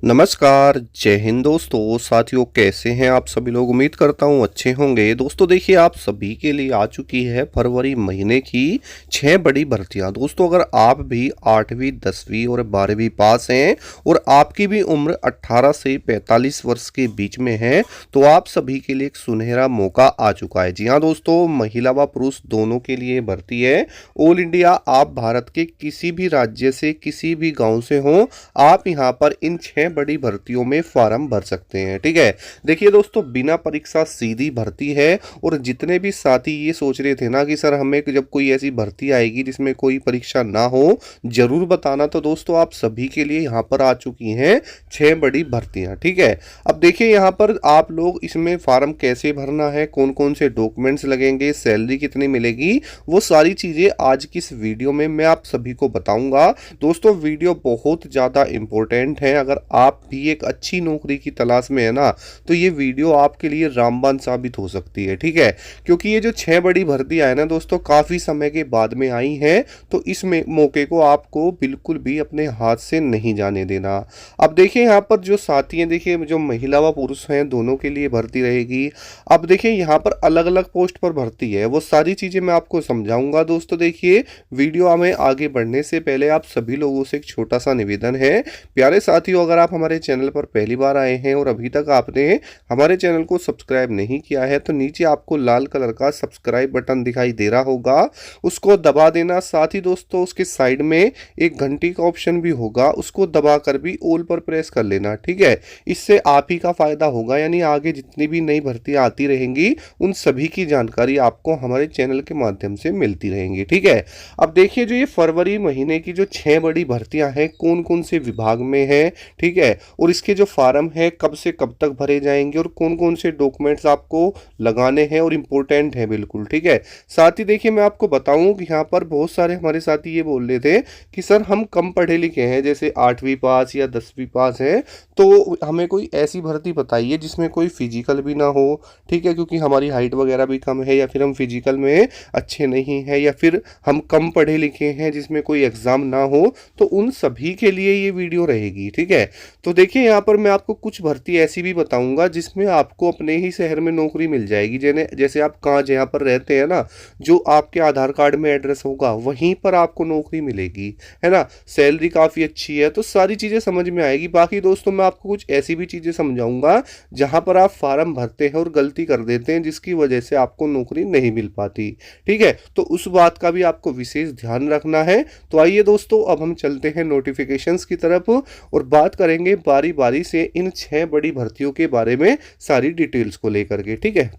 नमस्कार, जय हिंद दोस्तों। साथियों, कैसे हैं आप सभी लोग? उम्मीद करता हूं अच्छे होंगे। दोस्तों देखिए, आप सभी के लिए आ चुकी है फरवरी महीने की 6 बड़ी भर्तियां। दोस्तों अगर आप भी 8वीं 10वीं और 12वीं पास हैं और आपकी भी उम्र 18 से 45 वर्ष के बीच में है तो आप सभी के लिए एक सुनहरा मौका आ चुका है। जी हाँ दोस्तों, महिला व पुरुष दोनों के लिए भर्ती है। ऑल इंडिया, आप भारत के किसी भी राज्य से, किसी भी गाँव से हों, आप यहाँ पर इन 6 बड़ी भर्तियों में फॉर्म भर सकते हैं। ठीक है, देखिए दोस्तों, बिना परीक्षा सीधी भर्ती है। और जितने भी साथी ये सोच रहे थे ना कि सर हमें जब कोई ऐसी भर्ती आएगी जिसमें कोई परीक्षा ना हो, जरूर बताना, तो दोस्तों आप सभी के लिए यहाँ पर आ चुकी हैं 6 बड़ी भर्तियां। ठीक है, अब देखिए यहाँ पर आप लोग इसमें फॉर्म कैसे भरना है, कौन कौन से डॉक्यूमेंट्स लगेंगे, सैलरी कितनी मिलेगी, वो सारी चीजें आज की इस वीडियो में मैं आप सभी को बताऊंगा। दोस्तों वीडियो बहुत ज्यादा इंपॉर्टेंट है। अगर आप भी एक अच्छी नौकरी की तलाश में है ना, तो ये वीडियो आपके लिए रामबाण साबित हो सकती है। ठीक है, क्योंकि ये जो 6 बड़ी भर्तियां है ना दोस्तों, काफी समय के बाद में आई हैं, तो इस मौके को आपको बिल्कुल भी अपने हाथ से नहीं जाने देना। अब देखिए यहाँ पर जो साथी हैं, देखिए जो महिला व पुरुष हैं दोनों के लिए भर्ती रहेगी। अब देखिए यहाँ पर अलग अलग पोस्ट पर भर्ती है, वो सारी चीजें मैं आपको समझाऊंगा। दोस्तों देखिए, वीडियो में आगे बढ़ने से पहले आप सभी लोगों से एक छोटा सा निवेदन है। प्यारे साथियों, अगर आप हमारे चैनल पर पहली बार आए हैं और अभी तक आपने हमारे चैनल को सब्सक्राइब नहीं किया है, तो नीचे आपको लाल कलर का सब्सक्राइब बटन दिखाई दे रहा होगा, उसको दबा देना। साथ ही दोस्तों उसके साइड में एक घंटी का ऑप्शन भी होगा, उसको दबा कर भी ऑल पर प्रेस कर लेना। ठीक है, इससे आप ही का फायदा होगा, यानी आगे जितनी भी नई भर्तियां आती रहेंगी उन सभी की जानकारी आपको हमारे चैनल के माध्यम से मिलती रहेंगी। ठीक है, अब देखिए जो ये फरवरी महीने की जो 6 बड़ी भर्तियां हैं, कौन कौन से विभाग में है, ठीक है, और इसके जो फार्म है कब से कब तक भरे जाएंगे और कौन कौन से डॉक्यूमेंट्स आपको लगाने हैं और इम्पोर्टेंट है बिल्कुल। ठीक है, साथ ही देखिए मैं आपको बताऊं कि यहाँ पर बहुत सारे हमारे साथी ये बोल रहे थे कि सर हम कम पढ़े लिखे हैं, जैसे 8वीं पास या 10वीं पास है, तो हमें कोई ऐसी भर्ती बताइए जिसमें कोई फिजिकल भी ना हो। ठीक है, क्योंकि हमारी हाइट वगैरह भी कम है, या फिर हम फिजिकल में अच्छे नहीं हैं, या फिर हम कम पढ़े लिखे हैं जिसमें कोई एग्जाम ना हो, तो उन सभी के लिए ये वीडियो रहेगी। ठीक है, तो देखिए यहाँ पर मैं आपको कुछ भर्ती ऐसी भी बताऊंगा जिसमें आपको अपने ही शहर में नौकरी मिल जाएगी। जैसे आप कहाँ जहाँ पर रहते हैं ना, जो आपके आधार कार्ड में एड्रेस होगा वहीं पर आपको नौकरी मिलेगी, है ना। सैलरी काफ़ी अच्छी है, तो सारी चीज़ें समझ में आएगी। बाकी दोस्तों मैं आपको कुछ ऐसी भी चीज़ें समझाऊंगा जहाँ पर आप फार्म भरते हैं और गलती कर देते हैं, जिसकी वजह से आपको नौकरी नहीं मिल पाती। ठीक है, तो उस बात का भी आपको विशेष ध्यान रखना है। तो आइए दोस्तों, अब हम चलते हैं नोटिफिकेशंस की तरफ और बात करेंगे बारी बारी से इन 6 बड़ी भर्तियों के बारे में सारी डिटेल्स को लेकर के। ठीक है,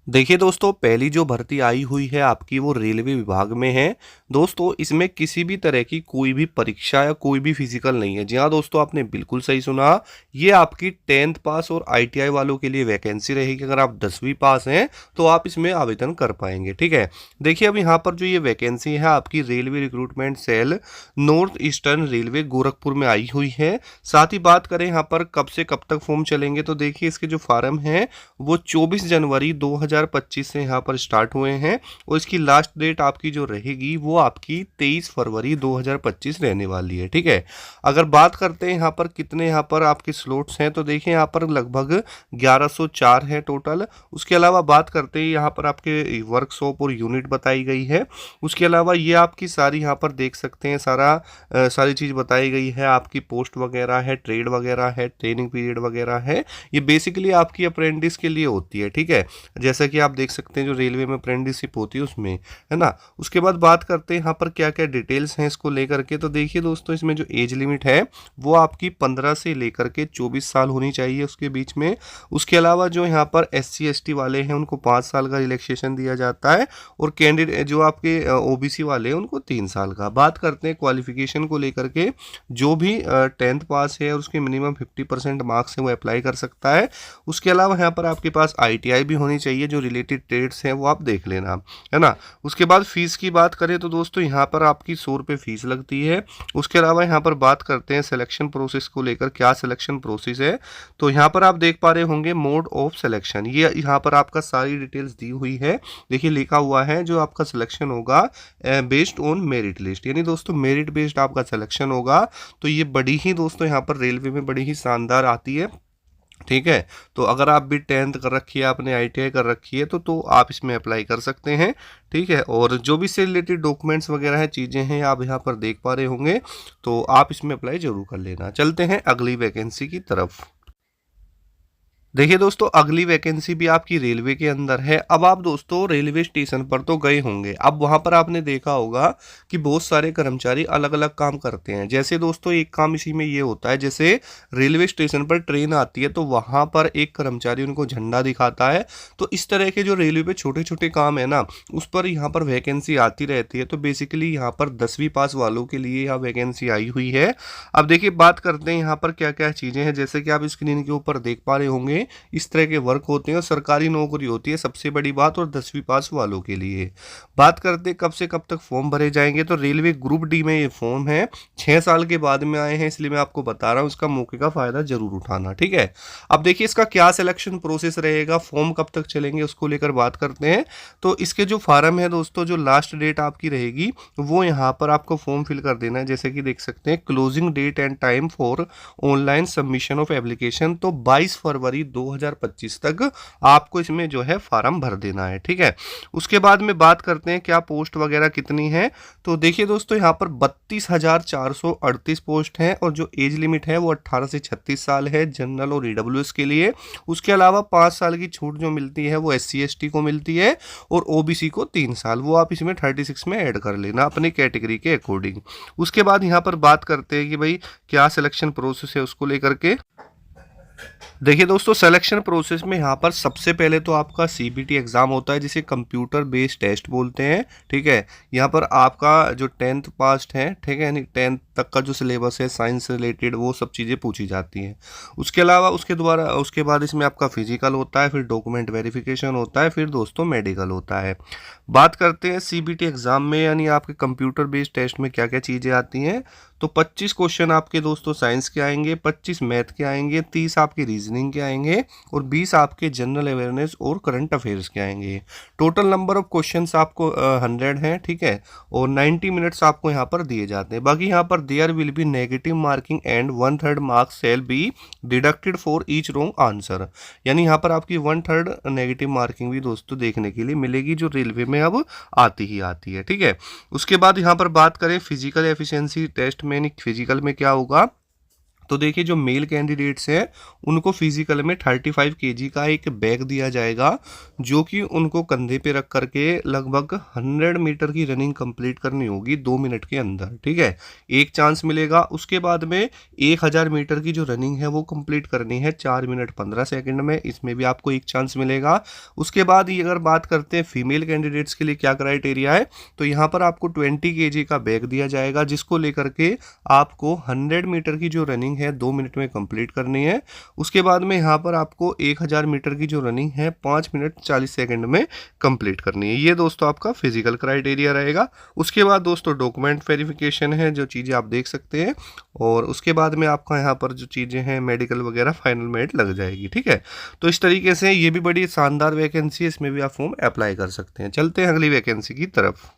देखिए दोस्तों, पहली जो भर्ती आई हुई है आपकी वो रेलवे विभाग में है। दोस्तों इसमें किसी भी तरह की कोई भी परीक्षा या कोई भी फिजिकल नहीं है। जी हाँ दोस्तों, आपने बिल्कुल सही सुना, ये आपकी 10th पास और आईटीआई वालों के लिए वैकेंसी रहेगी। अगर आप 10वीं पास हैं तो आप इसमें आवेदन कर पाएंगे। ठीक है, देखिए अब यहाँ पर जो ये वैकेंसी है आपकी railway recruitment cell north eastern railway Gorakhpur में आई हुई है। साथ ही बात करें यहाँ पर कब से कब तक फॉर्म चलेंगे, तो देखिए इसके जो फार्म है वो 24 जनवरी 2025 से यहाँ पर स्टार्ट हुए हैं, और इसकी लास्ट डेट आपकी जो रहेगी वो आपकी 23 फरवरी 2025 रहने वाली है। ठीक है, अगर बात करते हैं यहाँ पर कितने यहाँ पर आपके स्लॉट्स हैं, तो देखिए यहाँ पर लगभग 1104 है टोटल। उसके अलावा बात करते हैं यहाँ पर आपके वर्कशॉप और यूनिट बताई गई है। उसके अलावा ये आपकी सारी यहाँ पर देख सकते हैं सारी चीज़ बताई गई है। आपकी पोस्ट वगैरह है, ट्रेड वगैरह है, ट्रेनिंग पीरियड वगैरह है। ये बेसिकली आपकी अप्रेंटिस के लिए होती है। ठीक है, जैसा कि आप देख सकते हैं जो रेलवे में अप्रेंटिसशिप होती है उसमें, है ना। उसके बाद बात करते हैं यहाँ पर क्या क्या डिटेल्स हैं इसको लेकर के। तो देखिए दोस्तों, इसमें जो एज लिमिट है वो आपकी 15 से लेकर के 24 साल होनी चाहिए उसके बीच में। उसके अलावा जो यहाँ पर SC ST वाले हैं उनको 5 साल का रिलैक्सेशन दिया जाता है, और कैंडिडेट जो आपके OBC वाले हैं उनको 3 साल का। बात करते हैं क्वालिफिकेशन को लेकर के, जो भी 10th पास है और उसके मिनिमम 50% मार्क्स है वो अप्लाई कर सकता है। उसके अलावा यहाँ पर आपके पास ITI भी होनी चाहिए, जो रिलेटेड ट्रेड्स हैं वो आप देख लेना, है ना। उसके बाद फीस की बात करें तो दोस्तों यहाँ पर आपकी 100 रुपये फीस लगती है। उसके अलावा यहाँ पर बात करते हैं सिलेक्शन प्रोसेस को लेकर, क्या सिलेक्शन प्रोसेस है। तो यहाँ पर आप देख पा रहे होंगे मोड ऑफ सिलेक्शन, ये यहाँ पर आपका सारी डिटेल्स दी हुई है। देखिए लिखा हुआ है जो आपका सिलेक्शन होगा बेस्ड ऑन मेरिट लिस्ट, यानी दोस्तों मेरिट बेस्ड आपका सिलेक्शन होगा। तो ये बड़ी ही दोस्तों यहाँ पर रेलवे में बड़ी ही शानदार आती है, ठीक है। तो अगर आप भी 10th कर रखी है, आपने ITI कर रखी है, तो आप इसमें अप्लाई कर सकते हैं, ठीक है। और जो भी इससे रिलेटेड डॉक्यूमेंट्स वगैरह है, चीज़ें हैं, आप यहाँ पर देख पा रहे होंगे, तो आप इसमें अप्लाई जरूर कर लेना। चलते हैं अगली वैकेंसी की तरफ। देखिए दोस्तों अगली वैकेंसी भी आपकी रेलवे के अंदर है। अब आप दोस्तों रेलवे स्टेशन पर तो गए होंगे, अब वहां पर आपने देखा होगा कि बहुत सारे कर्मचारी अलग अलग काम करते हैं। जैसे दोस्तों एक काम इसी में ये होता है, जैसे रेलवे स्टेशन पर ट्रेन आती है तो वहां पर एक कर्मचारी उनको झंडा दिखाता है। तो इस तरह के जो रेलवे पे छोटे छोटे काम है ना, उस पर यहाँ पर वैकेंसी आती रहती है। तो बेसिकली यहाँ पर 10वीं पास वालों के लिए यहाँ वैकेंसी आई हुई है। अब देखिए बात करते हैं यहाँ पर क्या क्या चीज़ें हैं। जैसे कि आप स्क्रीन के ऊपर देख पा रहे होंगे, इस तरह के वर्क होते हैं और सरकारी नौकरी होती है सबसे बड़ी बात, और 10वीं पास वालों के लिए। बात करते हैं कब से कब तक फॉर्म भरे जाएंगे, तो रेलवे ग्रुप डी में ये फॉर्म है, 6 साल के बाद में आए हैं, इसलिए मैं आपको बता रहा हूँ, इसका मौके का फायदा जरूर उठाना, ठीक है। अब देखिए इसका क्या सिलेक्शन प्रोसेस रहेगा, फॉर्म कब तक चलेंगे, उसको लेकर बात करते हैं। तो इसके जो फार्म है दोस्तों, जो लास्ट डेट आपकी रहेगी वो यहाँ पर आपको फॉर्म फिल कर देना है। जैसे कि देख सकते हैं closing date and time for online submission of application, तो 22 फरवरी 2025 तक आपको इसमें जो है फार्म भर देना है, ठीक है। उसके बाद में बात करते हैं क्या पोस्ट वगैरह कितनी है। तो देखिए दोस्तों यहाँ पर 32,438 पोस्ट हैं, और जो एज लिमिट है वो 18 से 36 साल है जनरल और EWS के लिए। उसके अलावा 5 साल की छूट जो मिलती है वो SC ST को मिलती है, और OBC को 3 साल, वो आप इसमें 36 में ऐड कर लेना अपनी कैटेगरी के अकॉर्डिंग। उसके बाद यहाँ पर बात करते हैं कि भाई क्या सिलेक्शन प्रोसेस है, उसको लेकर के। देखिए दोस्तों सिलेक्शन प्रोसेस में यहाँ पर सबसे पहले तो आपका CBT एग्जाम होता है, जिसे कंप्यूटर बेस्ड टेस्ट बोलते हैं, ठीक है। यहाँ पर आपका जो 10th पास्ट है, ठीक है, यानी 10th तक का जो सिलेबस है साइंस रिलेटेड वो सब चीज़ें पूछी जाती हैं। उसके अलावा उसके बाद इसमें आपका फिजिकल होता है, फिर डॉक्यूमेंट वेरिफिकेशन होता है, फिर दोस्तों मेडिकल होता है। बात करते हैं CBT एग्जाम में यानी आपके कंप्यूटर बेस्ड टेस्ट में क्या क्या चीज़ें आती हैं। तो 25 क्वेश्चन आपके दोस्तों साइंस के आएंगे, 25 मैथ के आएंगे, 30 आपके रीजनिंग के आएंगे, और 20 आपके जनरल अवेयरनेस और करंट अफेयर्स के आएंगे। टोटल नंबर ऑफ क्वेश्चंस आपको 100 हैं, ठीक है, और 90 मिनट्स आपको यहाँ पर दिए जाते हैं। बाकी यहाँ पर there will be negative marking and 1/3 marks shall be deducted for each wrong answer, यानी यहाँ पर आपकी 1/3 नेगेटिव मार्किंग भी दोस्तों देखने के लिए मिलेगी, जो रेलवे में अब आती ही आती है, ठीक है। उसके बाद यहाँ पर बात करें फिजिकल एफिशिएंसी टेस्ट में, फिजिकल में क्या होगा। तो देखिए जो मेल कैंडिडेट्स हैं उनको फिजिकल में 35 kg का एक बैग दिया जाएगा, जो कि उनको कंधे पे रख करके लगभग 100 मीटर की रनिंग कंप्लीट करनी होगी 2 मिनट के अंदर, ठीक है, एक चांस मिलेगा। उसके बाद में 1000 मीटर की जो रनिंग है वो कंप्लीट करनी है 4 मिनट 15 सेकंड में, इसमें भी आपको एक चांस मिलेगा। उसके बाद ये अगर बात करते हैं फीमेल कैंडिडेट्स के लिए क्या क्राइटेरिया है, तो यहाँ पर आपको 20 kg का बैग दिया जाएगा, जिसको लेकर के आपको 100 मीटर की जो रनिंग है 2 मिनट में कंप्लीट करनी है। उसके बाद में यहाँ पर आपको 1000 मीटर की जो रनिंग है 5 मिनट 40 सेकंड में कंप्लीट करनी है। ये दोस्तों आपका फिजिकल क्राइटेरिया रहेगा। उसके बाद दोस्तों डॉक्यूमेंट वेरिफिकेशन है, जो चीज़ें आप देख सकते हैं, और उसके बाद में आपका यहाँ पर जो चीज़ें हैं मेडिकल वगैरह फाइनल मेरिट लग जाएगी, ठीक है। तो इस तरीके से ये भी बड़ी शानदार वैकेंसी है, इसमें भी आप फॉर्म अप्लाई कर सकते हैं। चलते हैं अगली वैकेंसी की तरफ।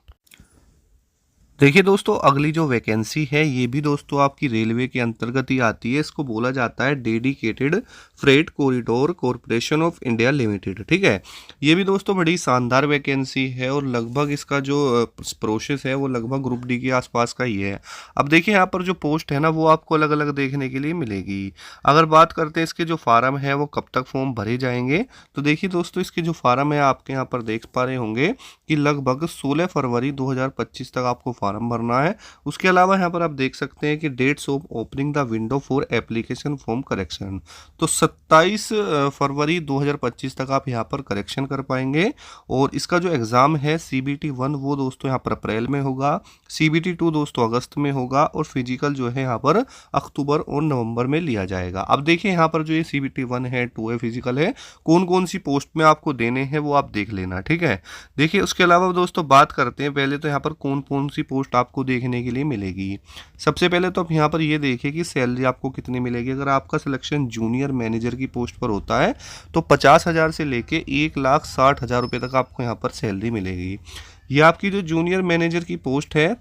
देखिए दोस्तों अगली जो वैकेंसी है ये भी दोस्तों आपकी रेलवे के अंतर्गत ही आती है। इसको बोला जाता है dedicated freight corridor corporation of India limited, ठीक है। ये भी दोस्तों बड़ी शानदार वैकेंसी है, और लगभग इसका जो प्रोसेस है वो लगभग ग्रुप डी के आसपास का ही है। अब देखिए यहाँ पर जो पोस्ट है ना वो आपको अलग अलग देखने के लिए मिलेगी। अगर बात करते हैं इसके जो फार्म है वो कब तक फॉर्म भरे जाएंगे, तो देखिए दोस्तों इसके जो फार्म है आपके यहाँ पर देख पा रहे होंगे कि लगभग 16 फरवरी 2025 तक आपको फॉर्म भरना है। उसके अलावा यहाँ पर आप देख सकते हैं कि dates of opening the window for application form correction, तो 27 फरवरी 2025 तक आप यहाँ पर करेक्शन कर पाएंगे। और इसका जो एग्ज़ाम है CBT 1 वो दोस्तों यहाँ पर अप्रैल में होगा, CBT 2 दोस्तों अगस्त में होगा, और फिजिकल जो है यहाँ पर अक्टूबर और नवंबर में लिया जाएगा। अब देखिए यहाँ पर जो ये CBT 1 है, 2 है, फिजिकल है, कौन कौन सी पोस्ट में आपको देने हैं वो आप देख लेना, ठीक है। देखिए उसके अलावा दोस्तों बात करते हैं पहले तो यहाँ पर कौन कौन सी पोस्ट आपको देखने के लिए मिलेगी। सबसे पहले तो आप यहाँ पर ये देखिए कि सैलरी आपको कितनी मिलेगी। अगर आपका सिलेक्शन जूनियर मैनेजर की पोस्ट पर होता है तो 50,000 से लेके 1,60,000 रुपये तक आपको यहाँ पर सैलरी मिलेगी। ये आपकी जो जूनियर मैनेजर की पोस्ट है,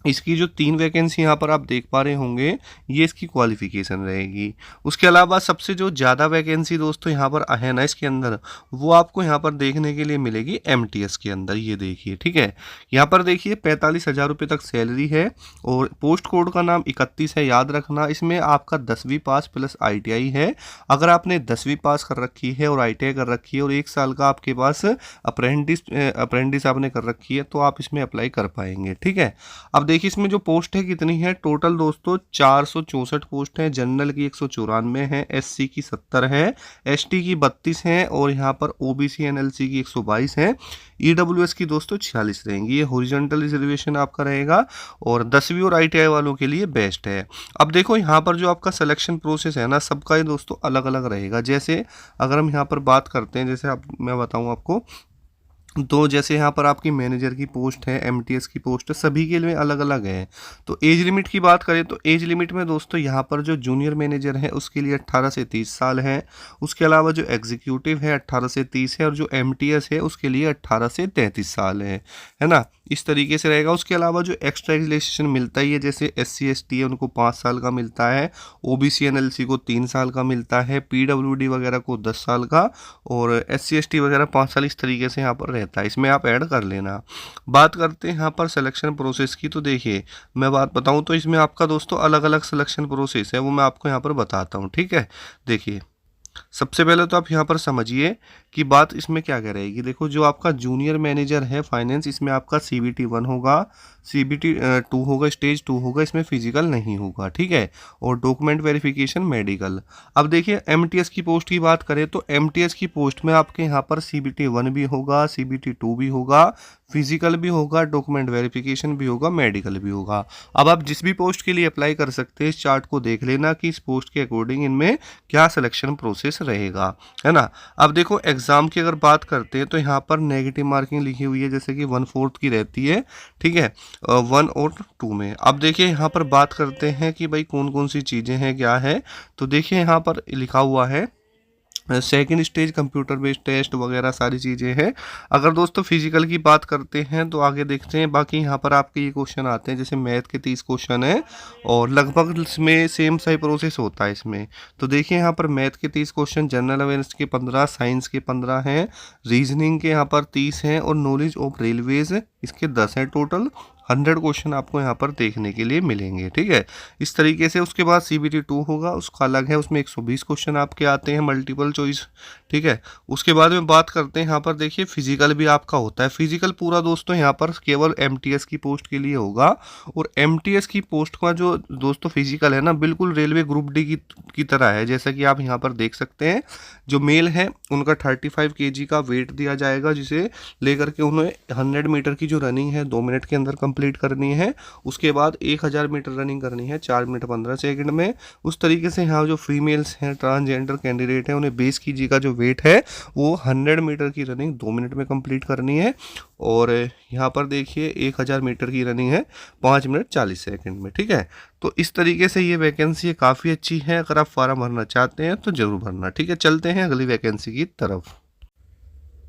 इसकी जो 3 वैकेंसी यहाँ पर आप देख पा रहे होंगे, ये इसकी क्वालिफिकेशन रहेगी। उसके अलावा सबसे जो ज़्यादा वैकेंसी दोस्तों यहाँ पर है ना इसके अंदर, वो आपको यहाँ पर देखने के लिए मिलेगी MTS के अंदर। ये देखिए, ठीक है, यहाँ पर देखिए 45,000 रुपये तक सैलरी है, और पोस्ट कोड का नाम 31 है, याद रखना। इसमें आपका 10वीं पास प्लस ITI है। अगर आपने 10वीं पास कर रखी है और ITI कर रखी है और 1 साल का आपके पास अप्रेंटिस आपने कर रखी है तो आप इसमें अप्लाई कर पाएंगे, ठीक है। अब देखिए इसमें जो पोस्ट है कितनी है टोटल दोस्तों, 464 पोस्ट है। जनरल की 194 है, SC की 70 है, ST की 32 है, और यहाँ पर OBC NLC की 122 है, EWS की दोस्तों 46 रहेंगी। ये हॉरिजॉन्टल रिजर्वेशन आपका रहेगा, और 10वीं और ITI वालों के लिए बेस्ट है। अब देखो यहाँ पर जो आपका सिलेक्शन प्रोसेस है ना, सबका ये दोस्तों अलग अलग रहेगा। जैसे अगर हम यहाँ पर बात करते हैं, जैसे मैं बताऊँ आपको, तो जैसे यहाँ पर आपकी मैनेजर की पोस्ट है, MTS की पोस्ट है, सभी के लिए अलग अलग है। तो एज लिमिट की बात करें तो एज लिमिट में दोस्तों यहाँ पर जो जूनियर मैनेजर है उसके लिए 18 से 30 साल है। उसके अलावा जो एग्जीक्यूटिव है 18 से 30 है, और जो MTS है उसके लिए 18 से 33 साल है ना। इस तरीके से रहेगा। उसके अलावा जो एक्स्ट्रा रिलैक्सेशन मिलता ही है, जैसे SC ST है उनको 5 साल का मिलता है, OBC NLC को 3 साल का मिलता है, PWD वगैरह को 10 साल का, और SC ST वगैरह 5 साल, इस तरीके से यहाँ पर रहता है। इसमें आप ऐड कर लेना। बात करते हैं यहाँ पर सिलेक्शन प्रोसेस की, तो देखिए मैं बात बताऊँ तो इसमें आपका दोस्तों अलग अलग सिलेक्शन प्रोसेस है, वो मैं आपको यहाँ पर बताता हूँ, ठीक है। देखिए सबसे पहले तो आप यहाँ पर समझिए कि बात इसमें क्या क्या रहेगी। देखो जो आपका जूनियर मैनेजर है फाइनेंस, इसमें आपका CBT 1 होगा, CBT 2 होगा, स्टेज 2 होगा, इसमें फिजिकल नहीं होगा, ठीक है, और डॉक्यूमेंट वेरिफिकेशन मेडिकल। अब देखिए MTS की पोस्ट की बात करें तो MTS की पोस्ट में आपके यहाँ पर CBT 1 भी होगा, CBT 2 भी होगा, फिजिकल भी होगा, डॉक्यूमेंट वेरिफिकेशन भी होगा, मेडिकल भी होगा। अब आप जिस भी पोस्ट के लिए अप्लाई कर सकते हैं, इस चार्ट को देख लेना कि इस पोस्ट के अकॉर्डिंग इनमें क्या सिलेक्शन प्रोसेस रहेगा, है ना। अब देखो एग्जाम की अगर बात करते हैं तो यहाँ पर नेगेटिव मार्किंग लिखी हुई है, जैसे कि 1/4 की रहती है, ठीक है, 1 और 2 में। अब देखिए यहाँ पर बात करते हैं कि भाई कौन कौन सी चीज़ें हैं, क्या है, तो देखिए यहाँ पर लिखा हुआ है second stage computer based test वगैरह सारी चीज़ें हैं। अगर दोस्तों फिजिकल की बात करते हैं तो आगे देखते हैं। बाकी यहाँ पर आपके ये क्वेश्चन आते हैं, जैसे मैथ के 30 क्वेश्चन है, और लगभग इसमें सेम सा ही प्रोसेस होता है इसमें। तो देखिए यहाँ पर मैथ के 30 क्वेश्चन, जनरल अवेयरनेस के 15, साइंस के 15 हैं, रीजनिंग के यहाँ पर 30 हैं, और नॉलेज ऑफ रेलवेज इसके 10 हैं। टोटल 100 क्वेश्चन आपको यहाँ पर देखने के लिए मिलेंगे, ठीक है, इस तरीके से। उसके बाद CBT 2 होगा, उसका अलग है, उसमें 120 क्वेश्चन आपके आते हैं मल्टीपल चॉइस, ठीक है। उसके बाद में बात करते हैं यहाँ पर देखिए फिजिकल भी आपका होता है। फिजिकल पूरा दोस्तों यहाँ पर केवल MTS की पोस्ट के लिए होगा, और MTS की पोस्ट का जो दोस्तों फिजिकल है ना, बिल्कुल रेलवे ग्रुप डी की तरह है। जैसा कि आप यहाँ पर देख सकते हैं, जो मेल है उनका 35 kg का वेट दिया जाएगा, जिसे लेकर के उन्हें 100 मीटर की जो रनिंग है 2 मिनट के अंदर कंप्लीट करनी है। उसके बाद 1000 मीटर रनिंग करनी है 4 मिनट 15 सेकंड में। उस तरीके से यहाँ जो फीमेल्स हैं, ट्रांसजेंडर कैंडिडेट हैं, उन्हें 20 kg का जो वेट है वो 100 मीटर की रनिंग 2 मिनट में कंप्लीट करनी है। और यहाँ पर देखिए 1000 मीटर की रनिंग है 5 मिनट 40 सेकंड में, ठीक है। तो इस तरीके से ये वैकेंसी काफ़ी अच्छी है। अगर आप फॉर्म भरना चाहते हैं तो ज़रूर भरना, ठीक है। चलते हैं अगली वैकेंसी की तरफ।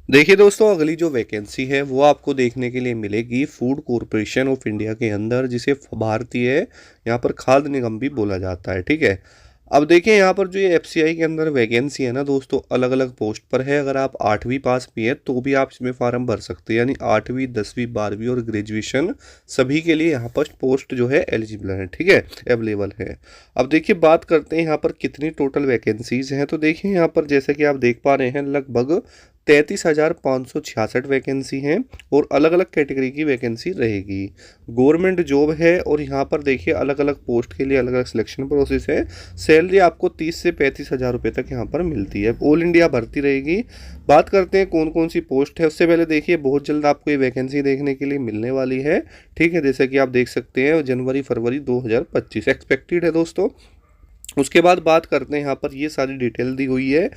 देखिए दोस्तों अगली जो वैकेंसी है वो आपको देखने के लिए मिलेगी फूड कॉरपोरेशन ऑफ इंडिया के अंदर, जिसे भारतीय यहाँ पर खाद्य निगम भी बोला जाता है, ठीक है। अब देखिए यहाँ पर जो ये FCI के अंदर वैकेंसी है ना दोस्तों, अलग अलग पोस्ट पर है। अगर आप 8वीं पास भी है तो भी आप इसमें फॉर्म भर सकते हैं, यानी 8वीं 10वीं 12वीं और ग्रेजुएशन सभी के लिए यहाँ पर पोस्ट जो है एलिजिबल है, ठीक है, अवेलेबल है। अब देखिए बात करते हैं यहाँ पर कितनी टोटल वैकेंसीज हैं। तो देखिए यहाँ पर जैसे कि आप देख पा रहे हैं लगभग 33,566 वैकेंसी हैं और अलग अलग कैटेगरी की वैकेंसी रहेगी। गवर्नमेंट जॉब है और यहाँ पर देखिए अलग अलग पोस्ट के लिए अलग अलग सिलेक्शन प्रोसेस है। सैलरी आपको 30 से 35,000 रुपये तक यहाँ पर मिलती है। ऑल इंडिया भर्ती रहेगी। बात करते हैं कौन कौन सी पोस्ट है। उससे पहले देखिए बहुत जल्द आपको ये वैकेंसी देखने के लिए मिलने वाली है, ठीक है। जैसे कि आप देख सकते हैं जनवरी फरवरी 2025 एक्सपेक्टेड है दोस्तों। उसके बाद बात करते हैं, यहाँ पर ये सारी डिटेल दी हुई है।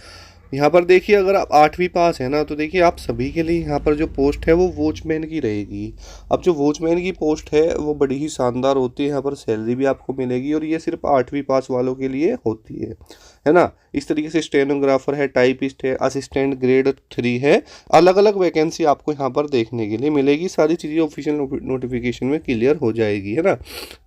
यहाँ पर देखिए अगर आप 8वीं पास है ना, तो देखिए आप सभी के लिए यहाँ पर जो पोस्ट है वो वॉचमैन की रहेगी। अब जो वॉचमैन की पोस्ट है वो बड़ी ही शानदार होती है। यहाँ पर सैलरी भी आपको मिलेगी और ये सिर्फ 8वीं पास वालों के लिए होती है ना। इस तरीके से स्टेनोग्राफर है, टाइपिस्ट है, असिस्टेंट ग्रेड 3 है। अलग अलग वैकेंसी आपको यहाँ पर देखने के लिए मिलेगी। सारी चीज़ें ऑफिशियल नोटिफिकेशन में क्लियर हो जाएगी, है ना।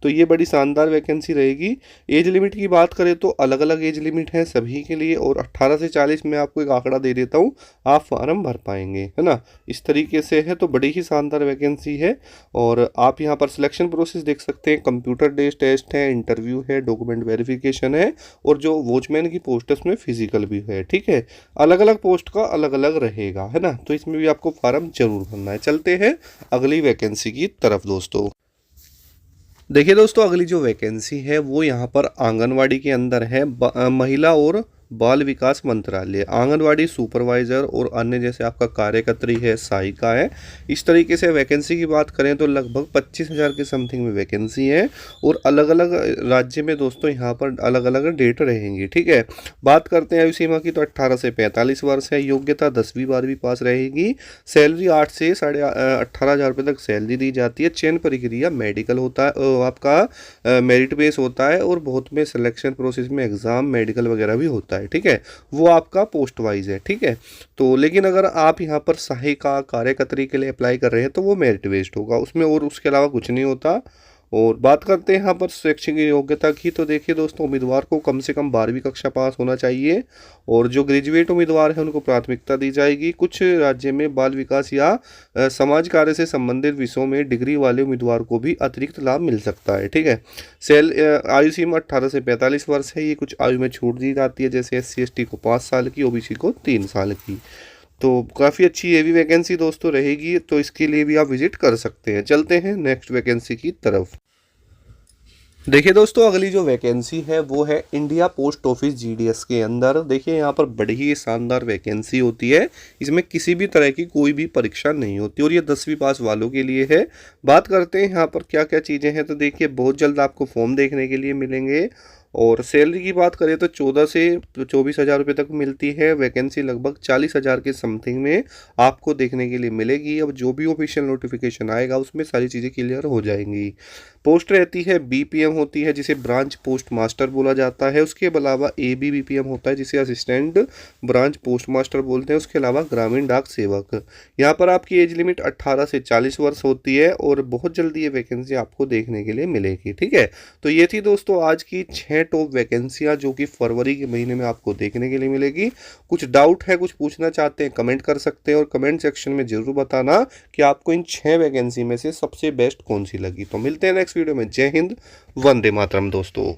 तो ये बड़ी शानदार वैकेंसी रहेगी। एज लिमिट की बात करें तो अलग अलग एज लिमिट है सभी के लिए, और 18 से 40 में आपको एक आंकड़ा दे देता हूँ, आप फॉर्म भर पाएंगे, है ना। इस तरीके से है, तो बड़ी ही शानदार वैकेंसी है। और आप यहाँ पर सिलेक्शन प्रोसेस देख सकते हैं। कंप्यूटर बेस्ड टेस्ट है, इंटरव्यू है, डॉक्यूमेंट वेरिफिकेशन है, और जो वॉचमैन की पोस्ट है उसमें फिजिकल भी है, ठीक है। अलग अलग पोस्ट का अलग अलग रहेगा, है ना। तो इसमें भी आपको फॉर्म जरूर भरना है। चलते हैं अगली वैकेंसी की तरफ दोस्तों। देखिए दोस्तों, अगली जो वैकेंसी है वो यहाँ पर आंगनवाड़ी के अंदर है। महिला और बाल विकास मंत्रालय, आंगनवाड़ी सुपरवाइजर और अन्य जैसे आपका कार्यकर्त्री है, सहायिका है। इस तरीके से वैकेंसी की बात करें तो लगभग 25,000 के समथिंग में वैकेंसी है, और अलग अलग राज्य में दोस्तों यहाँ पर अलग अलग डेट रहेंगी, ठीक है। बात करते हैं आयु सीमा की, तो 18 से 45 वर्ष है। योग्यता 10वीं 12वीं पास रहेगी। सैलरी 8 से 18,500 रुपये तक सैलरी दी जाती है। चयन प्रक्रिया मेडिकल होता है, आपका मेरिट बेस होता है, और बहुत में सिलेक्शन प्रोसेस में एग्जाम मेडिकल वगैरह भी होता है, ठीक है। वो आपका पोस्ट वाइज है, ठीक है। तो लेकिन अगर आप यहाँ पर सहायिका कार्यकर्त्री के लिए अप्लाई कर रहे हैं तो वो मेरिट बेस्ड होगा उसमें, और उसके अलावा कुछ नहीं होता। और बात करते हैं यहाँ पर शैक्षिक योग्यता की, तो देखिए दोस्तों, उम्मीदवार को कम से कम 12वीं कक्षा पास होना चाहिए, और जो ग्रेजुएट उम्मीदवार हैं उनको प्राथमिकता दी जाएगी। कुछ राज्य में बाल विकास या समाज कार्य से संबंधित विषयों में डिग्री वाले उम्मीदवार को भी अतिरिक्त लाभ मिल सकता है, ठीक है। आयु सीमा 18 से 45 वर्ष है। ये कुछ आयु में छूट दी जाती है, जैसे SC/ST को 5 साल की, OBC को 3 साल की। तो काफ़ी अच्छी ये भी वैकेंसी दोस्तों रहेगी, तो इसके लिए भी आप विजिट कर सकते हैं। चलते हैं नेक्स्ट वैकेंसी की तरफ। देखिए दोस्तों, अगली जो वैकेंसी है वो है इंडिया पोस्ट ऑफिस GDS के अंदर। देखिए यहाँ पर बड़ी ही शानदार वैकेंसी होती है। इसमें किसी भी तरह की कोई भी परीक्षा नहीं होती, और ये 10वीं पास वालों के लिए है। बात करते हैं यहाँ पर क्या क्या चीज़ें हैं, तो देखिए बहुत जल्द आपको फॉर्म देखने के लिए मिलेंगे। और सैलरी की बात करें तो 14 से 24,000 रुपये तक मिलती है। वैकेंसी लगभग 40,000 के समथिंग में आपको देखने के लिए मिलेगी। अब जो भी ऑफिशियल नोटिफिकेशन आएगा उसमें सारी चीज़ें क्लियर हो जाएंगी। पोस्ट रहती है BPM होती है, जिसे ब्रांच पोस्ट मास्टर बोला जाता है। उसके अलावा ABBPM होता है, जिसे असिस्टेंट ब्रांच पोस्ट मास्टर बोलते हैं। उसके अलावा ग्रामीण डाक सेवक। यहाँ पर आपकी एज लिमिट 18 से 40 वर्ष होती है, और बहुत जल्दी ये वैकेंसी आपको देखने के लिए मिलेगी, ठीक है। तो ये थी दोस्तों आज की 6 टॉप वैकेंसियाँ जो कि फरवरी के महीने में आपको देखने के लिए मिलेगी। कुछ डाउट है, कुछ पूछना चाहते हैं, कमेंट कर सकते हैं, और कमेंट सेक्शन में जरूर बताना कि आपको इन 6 वैकेंसी में से सबसे बेस्ट कौन सी लगी। तो मिलते हैं नेक्स्ट वीडियो में। जय हिंद, वंदे मातरम दोस्तों।